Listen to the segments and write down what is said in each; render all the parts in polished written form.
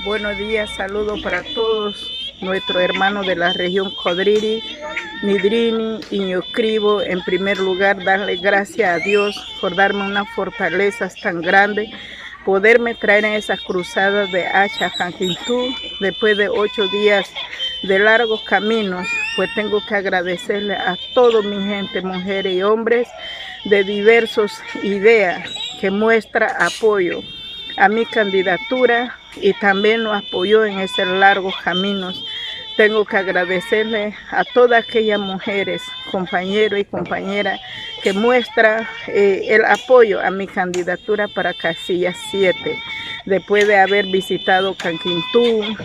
Buenos días, saludos para todos nuestros hermanos de la región Codriri, Nidrini y Ñoscribo. En primer lugar, darle gracias a Dios por darme unas fortalezas tan grandes, poderme traer en esas cruzadas de Hacha Janquintú después de 8 días de largos caminos. Pues tengo que agradecerle a toda mi gente, mujeres y hombres de diversas ideas que muestra apoyo a mi candidatura y también nos apoyó en ese largo camino. Tengo que agradecerle a todas aquellas mujeres, compañeros y compañeras que muestran el apoyo a mi candidatura para Casilla 7. Después de haber visitado Canquintú,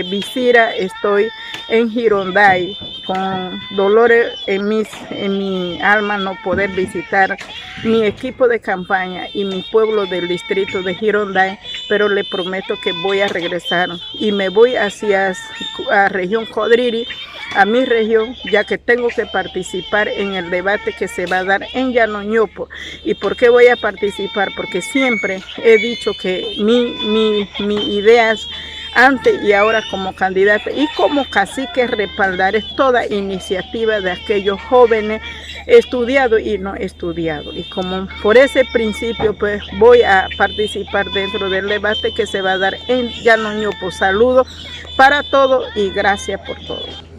Visira, estoy en Gironday con dolores en mi alma no poder visitar mi equipo de campaña y mi pueblo del distrito de Gironday, pero le prometo que voy a regresar y me voy hacia la región Codriri, a mi región, ya que tengo que participar en el debate que se va a dar en Llano Ñopo. ¿Y por qué voy a participar? Porque siempre he dicho que mi ideas antes y ahora como candidata y como cacique respaldaré toda iniciativa de aquellos jóvenes estudiados y no estudiados. Y como por ese principio pues voy a participar dentro del debate que se va a dar en Llano Ñopo. Saludos para todos y gracias por todo.